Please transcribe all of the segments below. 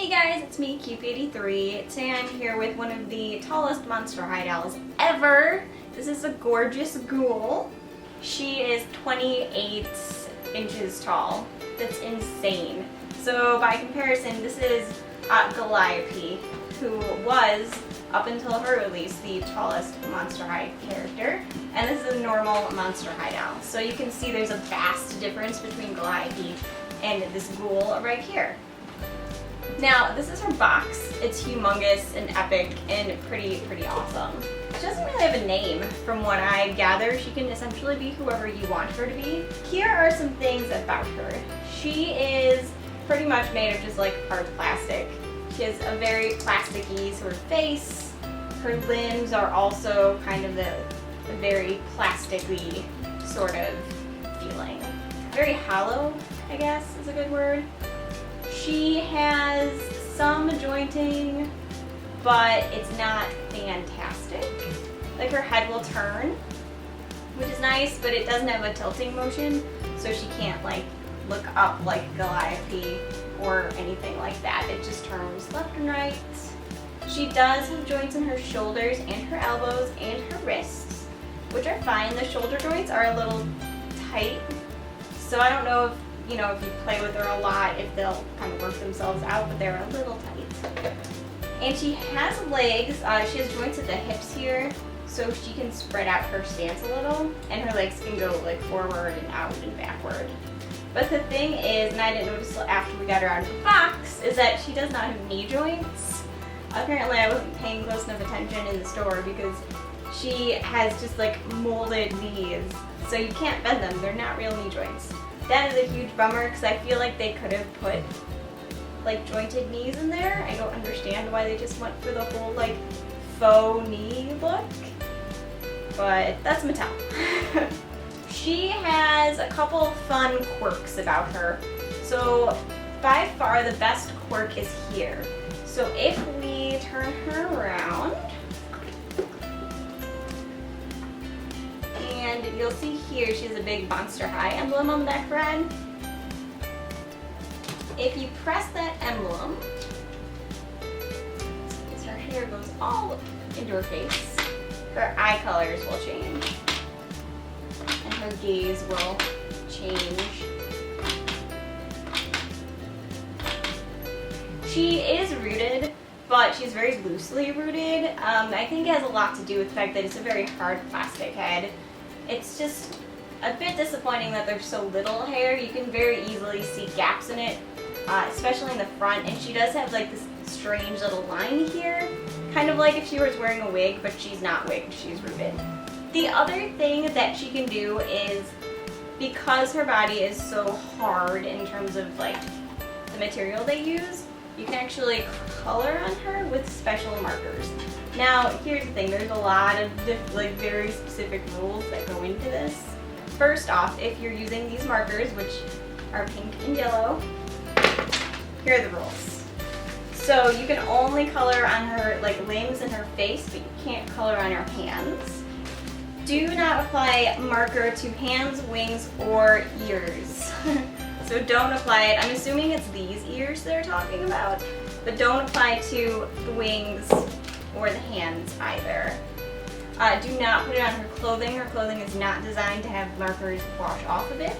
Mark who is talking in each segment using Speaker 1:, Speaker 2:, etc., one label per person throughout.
Speaker 1: Hey guys, it's me, Cupid83. Today I'm here with one of the tallest Monster High dolls ever. This is a Gore-Geous Ghoul. She is 28 inches tall. That's insane. So by comparison, this is Calliope, who was, up until her release, the tallest Monster High character. And this is a normal Monster High doll. So you can see there's a vast difference between Calliope and this ghoul right here. Now, this is her box. It's humongous and epic and pretty awesome. She doesn't really have a name from what I gather. She can essentially be whoever you want her to be. Here are some things about her. She is pretty much made of just like hard plastic. She has a very plasticky sort of face. Her limbs are also kind of a very plasticky sort of feeling. Very hollow, I guess is a good word. She has some jointing, but it's not fantastic. Like her head will turn, which is nice, but it doesn't have a tilting motion, so she can't like look up like Calliope or anything like that. It just turns left and right. She does have joints in her shoulders and her elbows and her wrists, which are fine. The shoulder joints are a little tight, so I don't know if if you play with her a lot, if they'll kind of work themselves out, but they're a little tight. And she has legs. She has joints at the hips here, so she can spread out her stance a little, and her legs can go like forward and out and backward. But the thing is, and I didn't notice till after we got her out of the box, is that she does not have knee joints. Apparently I wasn't paying close enough attention in the store because she has just like molded knees, so you can't bend them. They're not real knee joints. That is a huge bummer because I feel like they could have put like jointed knees in there. I don't understand why they just went for the whole like faux knee look, but that's Mattel. She has a couple fun quirks about her. So by far the best quirk is here. So if we turn her around, and you'll see here she has a big Monster High emblem on the back of her head. If you press that emblem, as her hair goes all into her face, her eye colors will change, and her gaze will change. She is rooted, but she's very loosely rooted. I think it has a lot to do with the fact that it's a very hard plastic head. It's just a bit disappointing that there's so little hair. You can very easily see gaps in it, especially in the front. And she does have like this strange little line here, kind of like if she was wearing a wig, but she's not wigged, she's rooted. The other thing that she can do is, because her body is so hard in terms of like the material they use, you can actually color on her with special markers. Now, here's the thing, there's a lot of like very specific rules that go into this. First off, if you're using these markers, which are pink and yellow, here are the rules. So you can only color on her like limbs and her face, but you can't color on her hands. Do not apply marker to hands, wings, or ears. So don't apply it. I'm assuming it's these ears they're talking about, but don't apply to the wings or the hands either. Do not put it on her clothing. Her clothing is not designed to have markers wash off of it.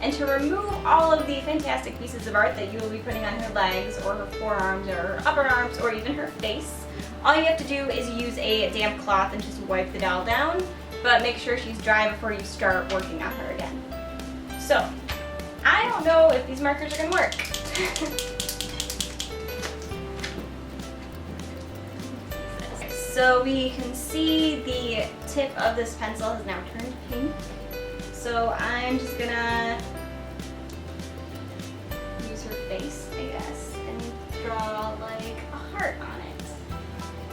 Speaker 1: And to remove all of the fantastic pieces of art that you will be putting on her legs or her forearms or her upper arms or even her face, all you have to do is use a damp cloth and just wipe the doll down, but make sure she's dry before you start working on her again. So, I don't know if these markers are going to work. So we can see the tip of this pencil has now turned pink. So I'm just going to use her face, I guess, and draw like a heart on it.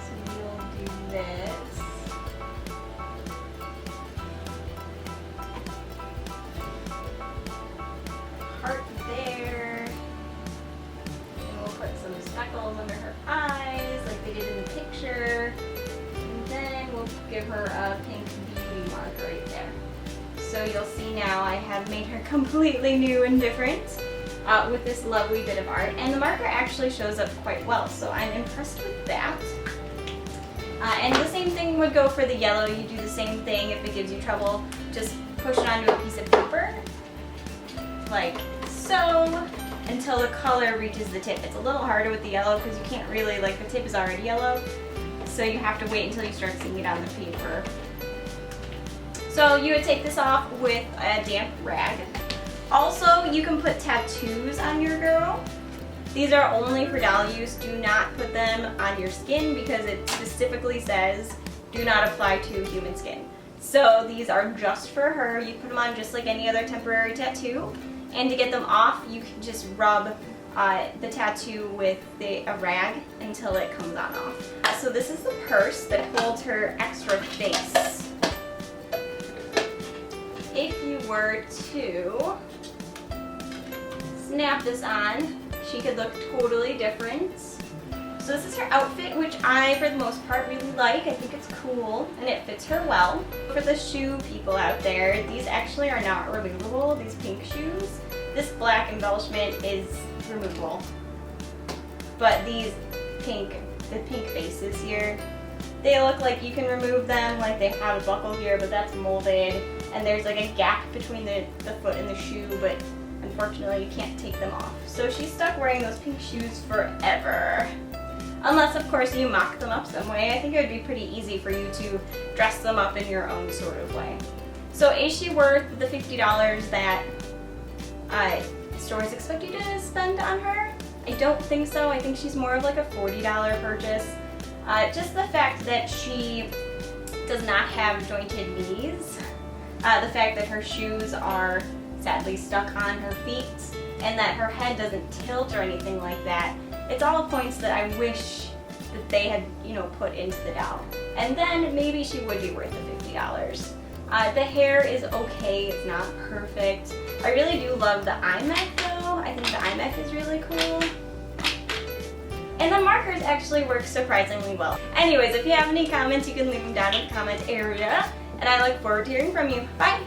Speaker 1: So we'll do this. Heart there, and we'll put some speckles under her eyes like they did in the picture, and then we'll give her a pink beauty mark right there. So you'll see now I have made her completely new and different. with this lovely bit of art. And the marker actually shows up quite well, so I'm impressed with that. And the same thing would go for the yellow. You do the same thing. If it gives you trouble, just push it onto a piece of paper, like so, until the color reaches the tip. It's a little harder with the yellow because you can't really, like, the tip is already yellow, so you have to wait until you start seeing it on the paper. So you would take this off with a damp rag. Also, you can put tattoos on your girl. These are only for doll use. Do not put them on your skin because it specifically says do not apply to human skin. So these are just for her. You put them on just like any other temporary tattoo. And to get them off, you can just rub the tattoo with a rag until it comes on off. So this is the purse that holds her extra face. If you were to snap this on, she could look totally different. So this is her outfit, which I, for the most part, really like. I think it's cool, and it fits her well. For the shoe people out there, these actually are not removable, these pink shoes. This black embellishment is removable. But these the pink faces here, they look like you can remove them, like they have a buckle here, but that's molded. And there's like a gap between the foot and the shoe, but unfortunately you can't take them off. So she's stuck wearing those pink shoes forever. Unless, of course, you mock them up some way. I think it would be pretty easy for you to dress them up in your own sort of way. So is she worth the $50 that stores expect you to spend on her? I don't think so. I think she's more of like a $40 purchase. Just the fact that she does not have jointed knees, the fact that her shoes are sadly stuck on her feet, and that her head doesn't tilt or anything like that. It's all points that I wish that they had, put into the doll. And then maybe she would be worth the $50. The hair is okay, it's not perfect. I really do love the eye mech though. I think the eye mech is really cool. And the markers actually work surprisingly well. Anyways, if you have any comments, you can leave them down in the comment area. And I look forward to hearing from you. Bye!